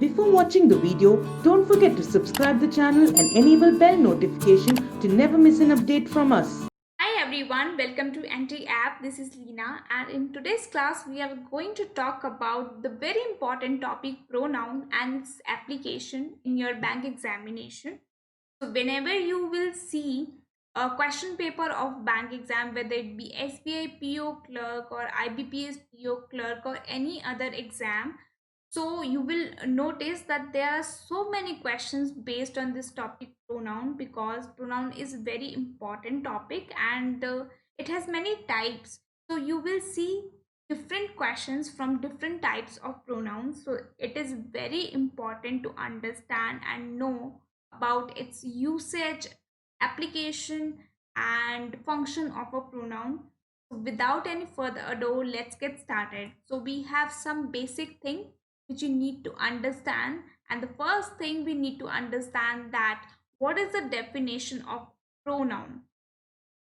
Before watching the video, don't forget to subscribe the channel and enable bell notification to never miss an update from us. Hi everyone, welcome to NT App. This is Leena, and in today's class we are going to talk about the very important topic pronoun and its application in your bank examination. So whenever you will see a question paper of bank exam, whether it be SBI PO clerk or IBPS PO clerk or any other exam, so you will notice that there are so many questions based on this topic pronoun, because pronoun is very important topic, and it has many types. So you will see different questions from different types of pronouns. So it is very important to understand and know about its usage, application, and function of a pronoun. So without any further ado, let's get started. So we have some basic thing which you need to understand, and the first thing we need to understand that what is the definition of pronoun,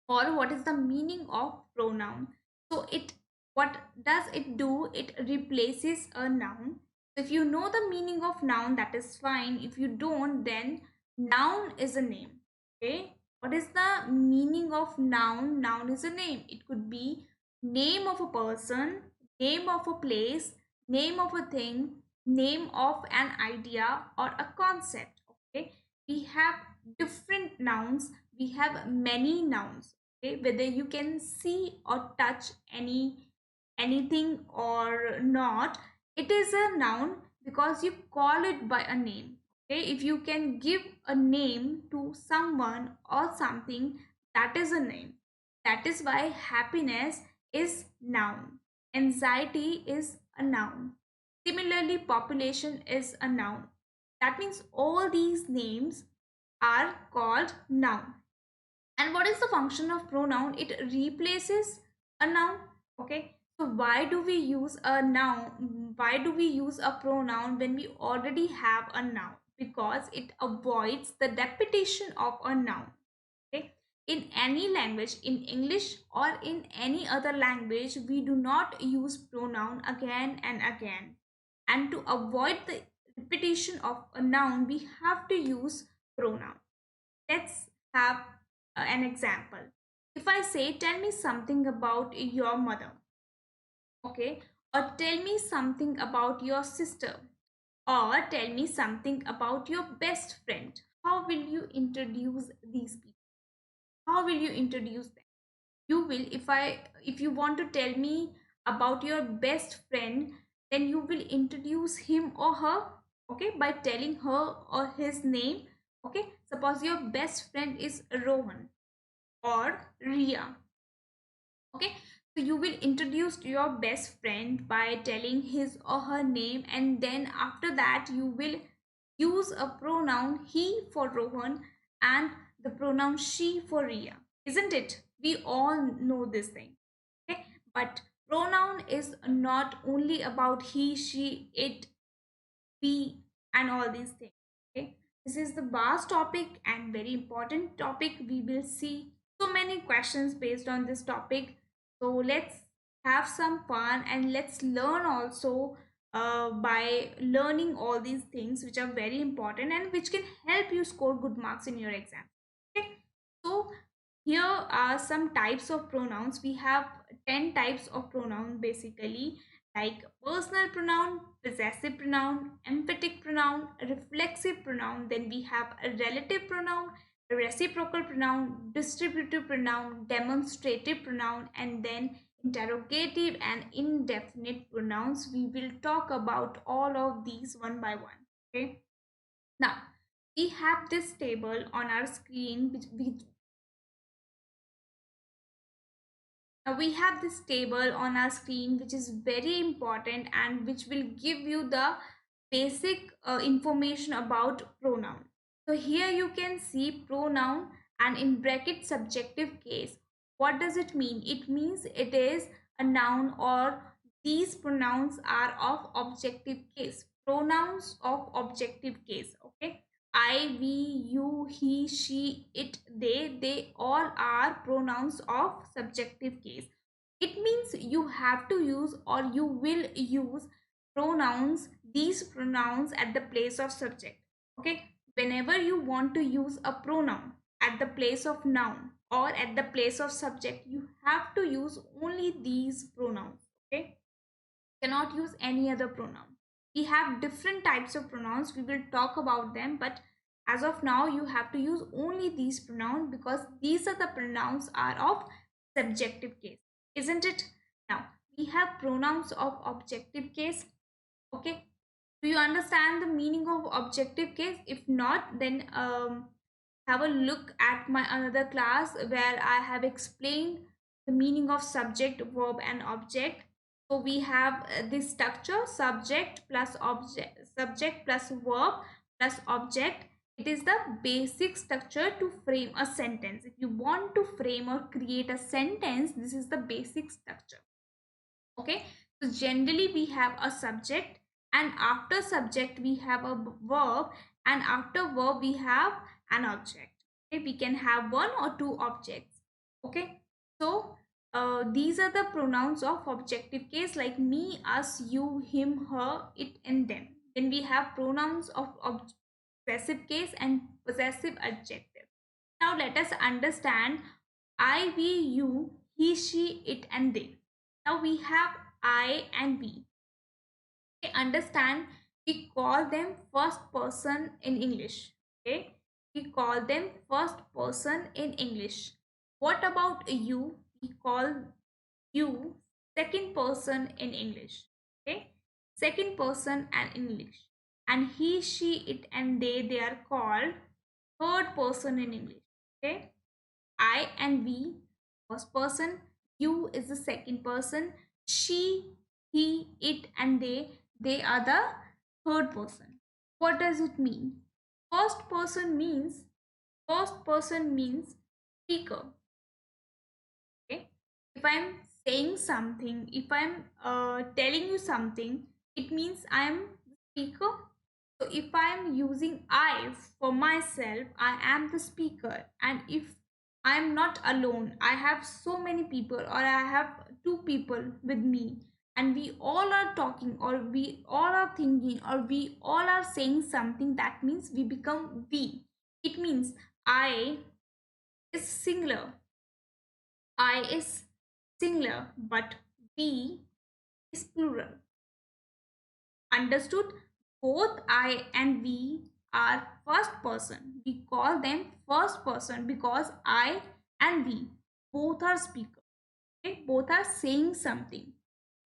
or what is the meaning of pronoun. So it, what does it do? It replaces a noun. If you know the meaning of noun, that is fine. If you don't, then noun is a name. Okay, what is the meaning of noun? Noun is a name. It could be name of a person, name of a place, name of a thing, name of an idea or a concept. Okay, we have different nouns, we have many nouns. Okay, whether you can see or touch anything or not, it is a noun because you call it by a name. Okay, if you can give a name to someone or something, that is a name. That is why happiness is noun, anxiety is a noun, similarly population is a noun. That means all these names are called noun. And what is the function of pronoun? It replaces a noun. Okay, so why do we use a noun, why do we use a pronoun when we already have a noun? Because it avoids the repetition of a noun. Okay, in any language, in English or in any other language, we do not use pronoun again and again, and to avoid the repetition of a noun, we have to use pronoun. Let's have an example. If I say, tell me something about your mother, okay, or tell me something about your sister, or tell me something about your best friend, how will you introduce these people? How will you introduce them? You will, if you want to tell me about your best friend, then you will introduce him or her, okay, by telling her or his name. Okay, suppose your best friend is Rohan or Ria. Okay, so you will introduce your best friend by telling his or her name, and then after that you will use a pronoun he for Rohan and the pronoun she for Ria, isn't it? We all know this thing. Okay, but pronoun is not only about he, she, it, we, and all these things. Okay, this is the vast topic and very important topic. We will see so many questions based on this topic. So let's have some fun and let's learn also by learning all these things which are very important and which can help you score good marks in your exam. Okay, so here are some types of pronouns. We have 10 types of pronoun basically, like personal pronoun, possessive pronoun, emphatic pronoun, reflexive pronoun. Then we have a relative pronoun, a reciprocal pronoun, distributive pronoun, demonstrative pronoun, and then interrogative and indefinite pronouns. We will talk about all of these one by one. Okay. Now we have this table on our screen we have this table on our screen which is very important and which will give you the basic information about pronoun. So here you can see pronoun and in bracket subjective case. What does it mean? It means it is a noun, or these pronouns are of objective case. Pronouns of objective case. Okay, I, we, you, he, she, it, they all are pronouns of subjective case. It means you have to use or you will use pronouns, these pronouns at the place of subject. Okay, whenever you want to use a pronoun at the place of noun or at the place of subject, you have to use only these pronouns. Okay, cannot use any other pronoun. We have different types of pronouns, we will talk about them, but as of now you have to use only these pronouns because these are the pronouns are of subjective case, isn't it? Now we have pronouns of objective case. Okay, do you understand the meaning of objective case? If not, then have a look at my another class where I have explained the meaning of subject, verb and object. So we have this structure: subject plus object, subject plus verb plus object. It is the basic structure to frame a sentence. If you want to frame or create a sentence, this is the basic structure. Okay, so generally we have a subject, and after subject we have a verb, and after verb we have an object. Okay, we can have one or two objects. Okay, so these are the pronouns of objective case, like me, us, you, him, her, it and them. Then we have pronouns of possessive case and possessive adjective. Now let us understand I, we, you, he, she, it and they. Now we have I and we. Okay, understand, we call them first person in English. Okay, we call them first person in English. What about you? We call you second person in English. Okay, second person and English. And he, she, it and they are called third person in English. Okay, I and we, first person, you is the second person, she, he, it, and they are the third person. What does it mean? First person means speaker. Okay, if I'm saying something, if I'm telling you something, it means I'm the speaker. So if I am using I for myself, I am the speaker. And if I am not alone, I have so many people, or I have two people with me, and we all are talking, or we all are thinking, or we all are saying something, that means we become we. It means I is singular. I is singular, but we is plural. Understood? Both I and we are first person. We call them first person because I and we both are speakers. Okay, both are saying something.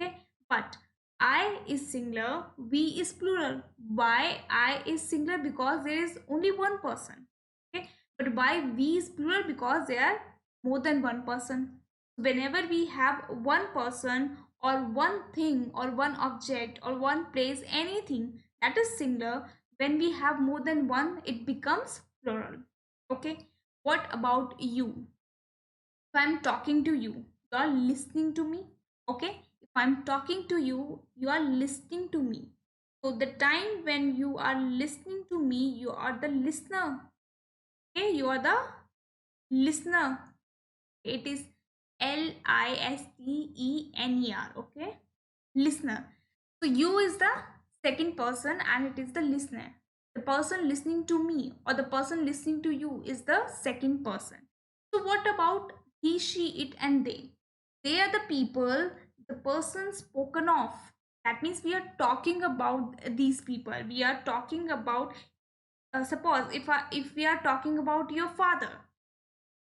Okay, but I is singular, we is plural. Why I is singular? Because there is only one person. Okay, but why we is plural? Because there are more than one person. Whenever we have one person or one thing or one object or one place, anything that is singular, when we have more than one, it becomes plural. Okay, what about you? If I'm talking to you, you are listening to me. Okay, if I'm talking to you, you are listening to me. So the time when you are listening to me, you are the listener. Okay, you are the listener. It is listener. Okay, listener. So you is the second person and it is the listener. The person listening to me or the person listening to you is the second person. So what about he, she, it and they? They are the people, the person spoken of. That means we are talking about these people. We are talking about, suppose if we are talking about your father.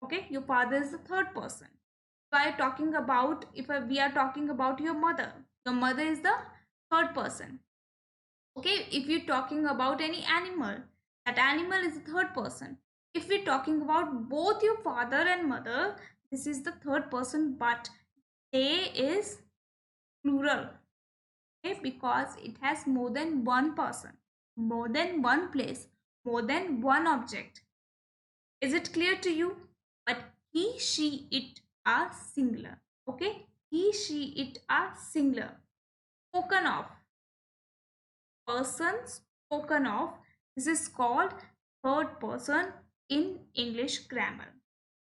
Okay, your father is the third person. If we are talking about your mother is the third person. Okay, if you're talking about any animal, that animal is the third person. If we're talking about both your father and mother, this is the third person, but they is plural. Okay, because it has more than one person, more than one place, more than one object. Is it clear to you? But he, she, it are singular. Okay, he, she, it are singular. Spoken of, person spoken of, this is called third person in English grammar.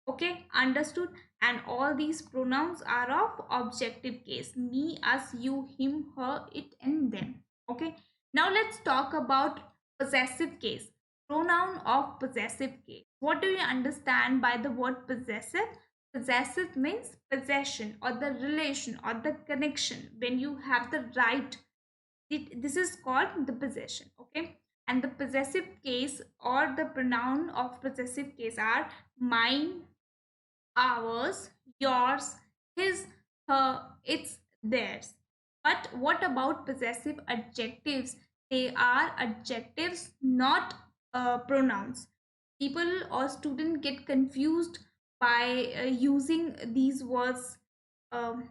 Okay, understood? and all these pronouns are of objective case: me, us, you, him, her, it, and them. Okay, now let's talk about possessive case. Pronoun of possessive case. What do you understand by the word possessive? Possessive means possession or the relation or the connection. When you have the right, this is called the possession. Okay, and the possessive case or the pronoun of possessive case are mine, ours, yours, his, her, it's, theirs. But what about possessive adjectives? They are adjectives, not pronouns. People or students get confused by using these words. Um,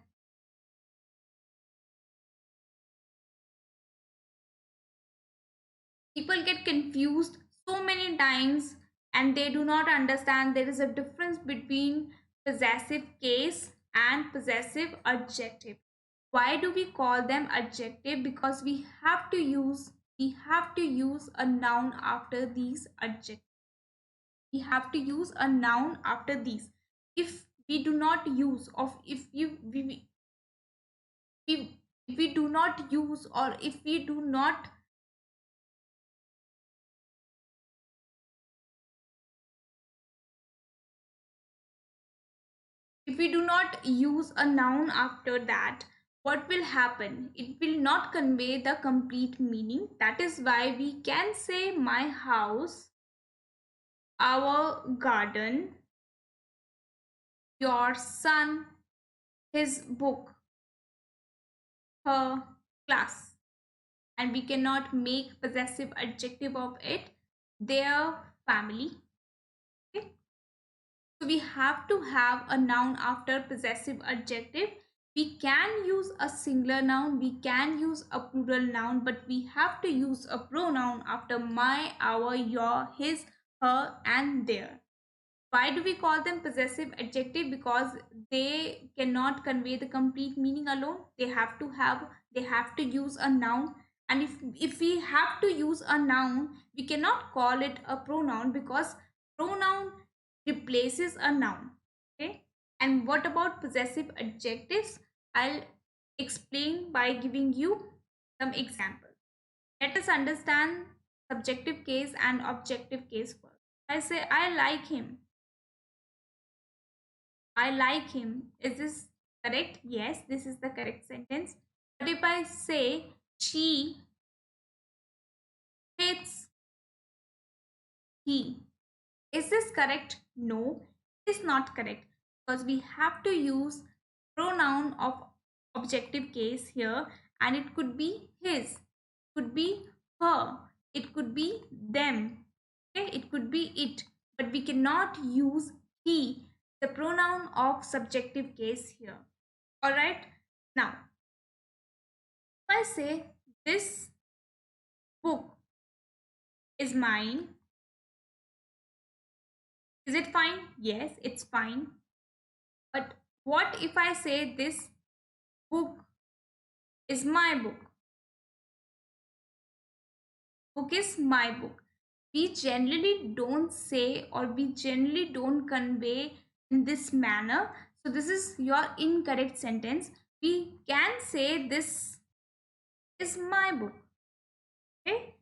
People get confused so many times and they do not understand there is a difference between possessive case and possessive adjective. Why do we call them adjective? Because we have to use a noun after these adjectives. We have to use a noun after these. If we do not use, of if you we if we do not use, or if we do not use a noun after that, what will happen? It will not convey the complete meaning. That is why we can say my house, our garden, your son, his book, her class, and we cannot make possessive adjective of it, their family. Okay? So we have to have a noun after possessive adjective. We can use a singular noun, we can use a plural noun, but we have to use a pronoun after my, our, your, his, her, and their. Why do we call them possessive adjective? Because they cannot convey the complete meaning alone. They have to use a noun. And if we have to use a noun, we cannot call it a pronoun because pronoun replaces a noun. Okay. And what about possessive adjectives? I'll explain by giving you some examples. Let us understand subjective case and objective case first. I say I like him. I like him. Is this correct? Yes, this is the correct sentence. But if I say she hates he, is this correct? No, it is not correct because we have to use pronoun of objective case here, and it could be his, could be her, it could be them, okay, it could be it, but we cannot use he, the pronoun of subjective case here. All right. Now, if I say this book is mine, is it fine? Yes, it's fine. But what if I say this book is my book? Book is my book. We generally don't say, or we generally don't convey in this manner. So this is your incorrect sentence. We can say this is my book. Okay,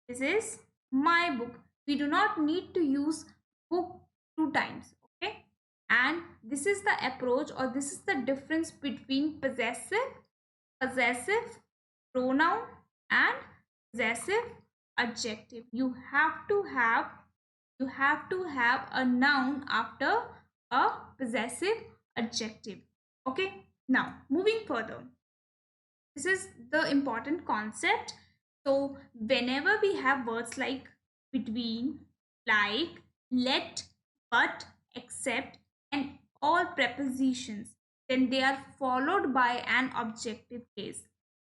this is my book. We do not need to use book two times. Okay, and this is the approach, or this is the difference between possessive pronoun and possessive adjective. You have to have a noun after a possessive adjective. Okay, now moving further, this is the important concept. So whenever we have words like between, like, let, but, except, and all prepositions, then they are followed by an objective case.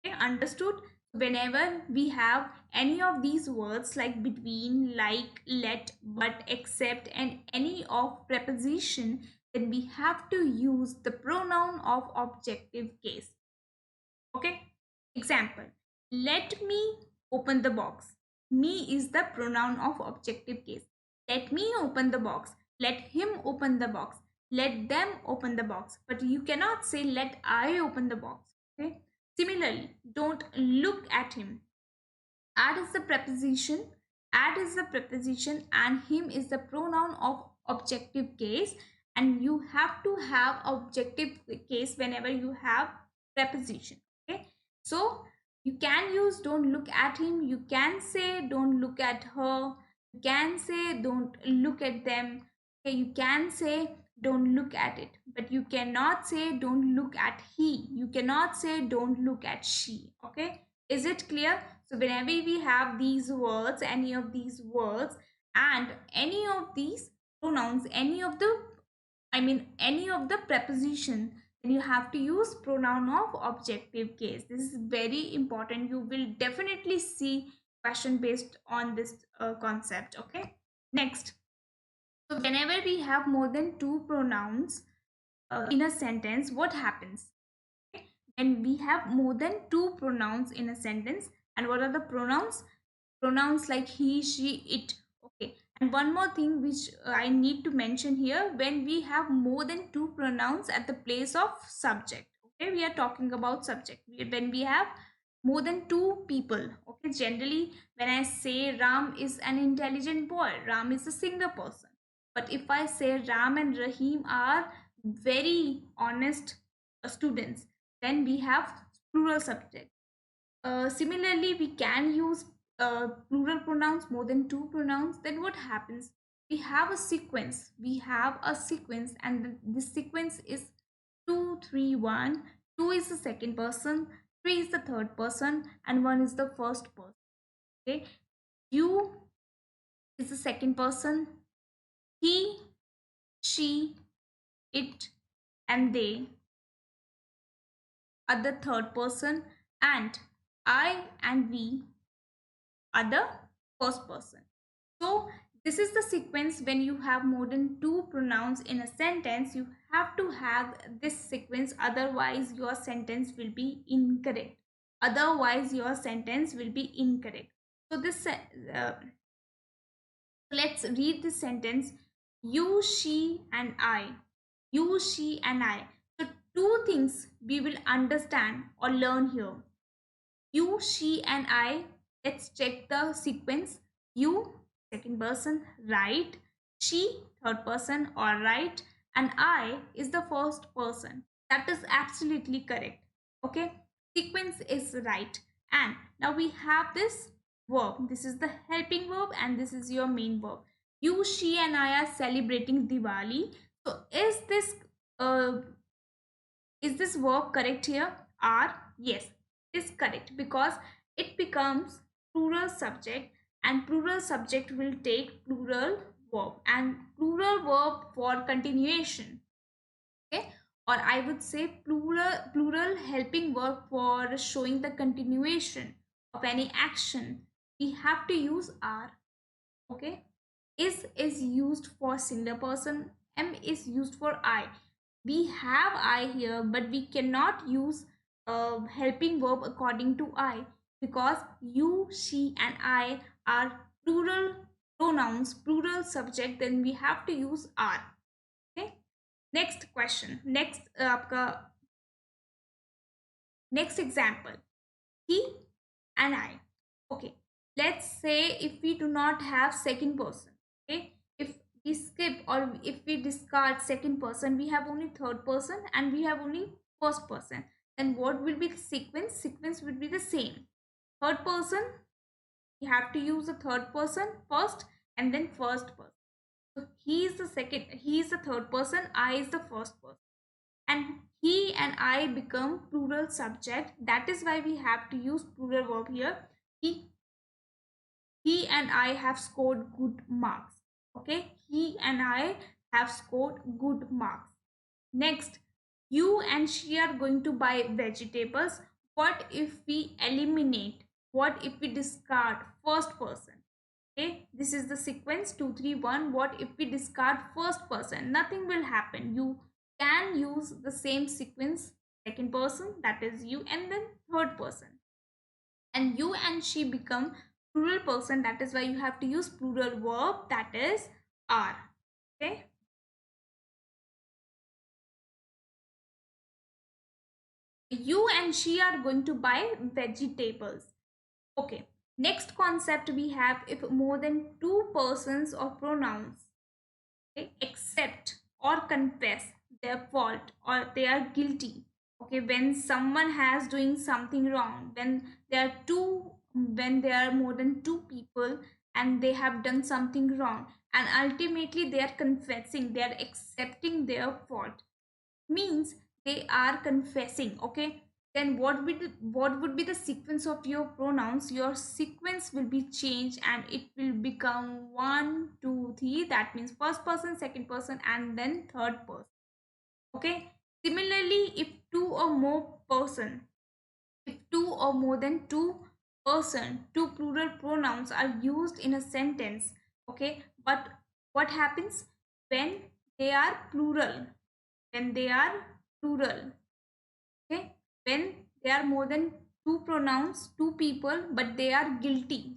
Okay, understood? Whenever we have any of these words like between, like, let, but, except, and any of preposition, then we have to use the pronoun of objective case. Okay, example, let me open the box. Me is the pronoun of objective case. Let me open the box. Let him open the box. let them open the box, but you cannot say let I open the box. Okay. Similarly, don't look at him. At is the preposition. At is the preposition and him is the pronoun of objective case, and you have to have objective case whenever you have preposition. Okay. So you can use don't look at him, you can say don't look at her, you can say don't look at them. Okay, you can say don't look at it, but you cannot say don't look at he, you cannot say don't look at she. Okay, is it clear? So whenever we have these words, any of these words and any of these pronouns, any of the, I mean any of the preposition, then you have to use pronoun of objective case. This is very important. You will definitely see question based on this concept. Okay. Next, so whenever we have more than two pronouns in a sentence, what happens? When we have more than two pronouns in a sentence, and what are the pronouns? Pronouns like he, she, it. Okay. And one more thing which I need to mention here, when we have more than two pronouns at the place of subject. Okay, we are talking about subject. When we have more than two people. Okay, generally when I say Ram is an intelligent boy, Ram is a single person. But if I say Ram and Rahim are very honest students, then we have plural subject. Similarly, we can use plural pronouns, more than two pronouns. Then what happens? We have a sequence. We have a sequence, and this sequence is 2, 3, 1. 2 is the second person, 3 is the third person, and 1 is the first person. Okay, you is the second person, he, she, it, and they are the third person, and I and we are the first person. So this is the sequence. When you have more than two pronouns in a sentence, you have to have this sequence, otherwise your sentence will be incorrect. Otherwise your sentence will be incorrect. So this let's read this sentence. You, she, and I. You, she, and I. So two things we will understand or learn here. You, she, and I. Let's check the sequence. You, second person, right. She, third person, all right. And I is the first person. That is absolutely correct. Okay, sequence is right. And now we have this verb. This is the helping verb, and this is your main verb. You, she, and I are celebrating Diwali. So uh, is this verb correct here? Are, yes, is correct, because it becomes plural subject, and plural subject will take plural verb, and plural verb for continuation. Okay, or I would say plural helping verb for showing the continuation of any action. We have to use are. Okay, is used for singular person, m is used for I. We have I here, but we cannot use helping verb according to I, because you, she, and I are plural pronouns, plural subject. Then we have to use are. Okay, next question. Next example, he and I. Okay, let's say if we do not have second person. Okay, if we skip or if we discard second person, we have only third person and we have only first person, then what will be the sequence? Sequence would be the same. Third person, you have to use the third person first and then first person. So he is the second, he is the third person, I is the first person, and he and I become plural subject. That is why we have to use plural verb here. he he and I have scored good marks. Okay, he and I have scored good marks. Next, you and she are going to buy vegetables. What if we eliminate, what if we discard first person? Okay, this is the sequence 2, 3, 1. What if we discard first person? Nothing will happen. You can use the same sequence, second person, that is you, and then third person, and you and she become plural person. That is why you have to use plural verb, that is are. Okay, You and she are going to buy vegetables. Okay. Next concept we have, if more than two persons or pronouns, okay, accept or confess their fault or they are guilty. Okay, when someone has doing something wrong, when there are more than two people and they have done something wrong, and ultimately they are confessing, they are accepting their fault, means they are confessing. Okay, then what would be the sequence of your pronouns? Your sequence will be changed and it will become one, two, three. That means first person, second person, and then third person. Okay, similarly, if two or more person, if two or more than two person, two plural pronouns are used in a sentence. Okay, but what happens when they are plural? When they are plural, okay, when there are more than two pronouns, two people, but they are guilty.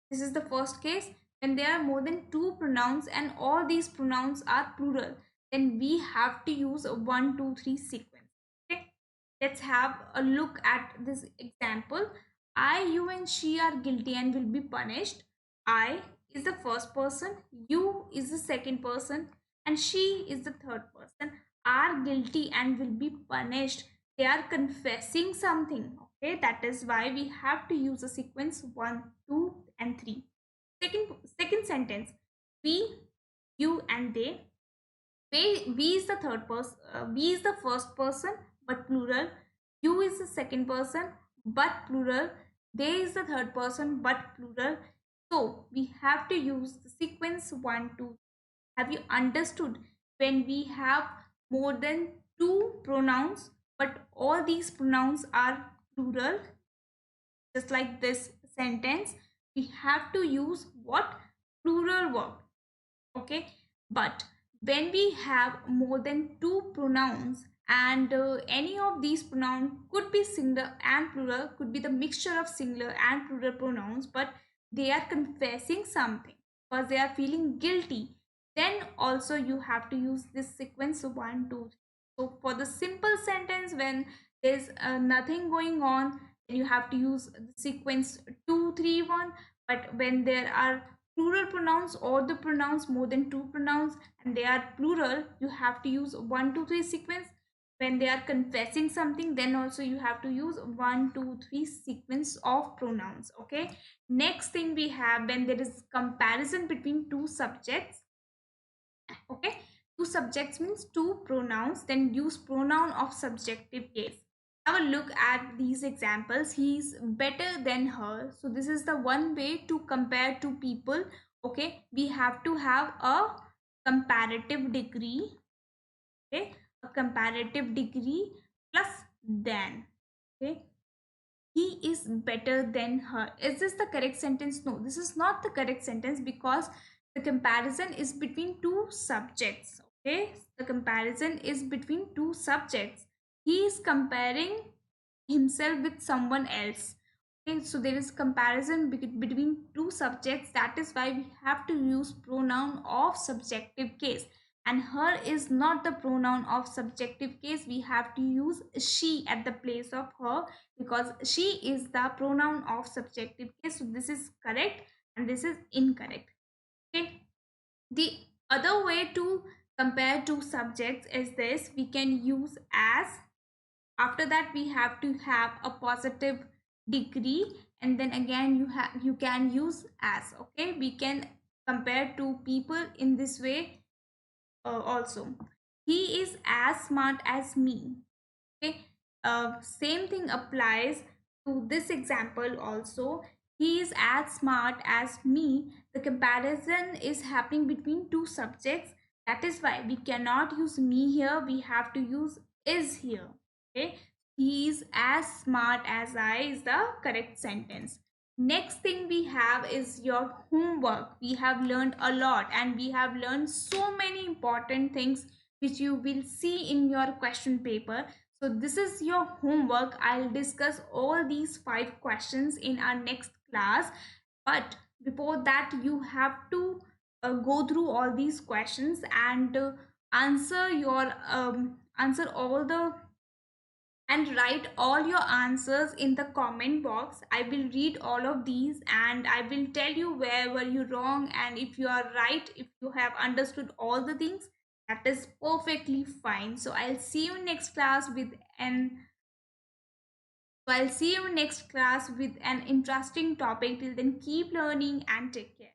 This is the first case. When there are more than two pronouns and all these pronouns are plural, then we have to use a 1, 2, 3 sequence. Okay, let's have a look at this example. I, you, and she are guilty and will be punished. I is the first person, you is the second person, and she is the third person, are guilty and will be punished. They are confessing something. Okay, that is why we have to use a sequence 1, 2, and 3. Second sentence, we, you, and they. We is the third person, we is the first person but plural, you is the second person but plural, they is the third person but plural. So we have to use the sequence 1, 2. Have you understood? When we have more than two pronouns but all these pronouns are plural, just like this sentence, we have to use what? Plural verb. Okay, but when we have more than two pronouns and any of these pronouns could be singular and plural, could be the mixture of singular and plural pronouns, but they are confessing something because they are feeling guilty, then also you have to use this sequence 1, 2, 3. So for the simple sentence, when there's nothing going on, then you have to use the sequence 2, 3, 1. But when there are plural pronouns or the pronouns more than two pronouns and they are plural, you have to use 1, 2, 3 sequence. When they are confessing something, then also you have to use 1, 2, 3 sequence of pronouns. Okay, next thing we have, when there is comparison between two subjects. Okay, two subjects means two pronouns, then use pronoun of subjective case. Have a look at these examples. He's better than her. So this is the one way to compare two people. Okay, we have to have a comparative degree. Okay, a comparative degree plus than. Okay, he is better than her. Is this the correct sentence? No, this is not the correct sentence because the comparison is between two subjects. Okay, the comparison is between two subjects. He is comparing himself with someone else. Okay, so there is comparison between two subjects. That is why we have to use pronoun of subjective case, and her is not the pronoun of subjective case. We have to use she at the place of her because she is the pronoun of subjective case. So this is correct and this is incorrect. Okay, the other way to compare two subjects is this: we can use as. After that we have to have a positive degree, and then again you can use as. Okay, we can compare two people in this way also. He is as smart as me. Okay, same thing applies to this example also. He is as smart as me. The comparison is happening between two subjects. That is why we cannot use me here. We have to use is here. Okay, he is as smart as I is the correct sentence. Next thing we have is your homework. We have learned a lot and we have learned so many important things which you will see in your question paper. So this is your homework. I'll discuss all these 5 questions in our next class. But before that, you have to go through all these questions and answer all the and write all your answers in the comment box. I will read all of these and I will tell you where were you wrong, and if you are right, if you have understood all the things, that is perfectly fine. So I'll see you next class with an interesting topic. Till then, keep learning and take care.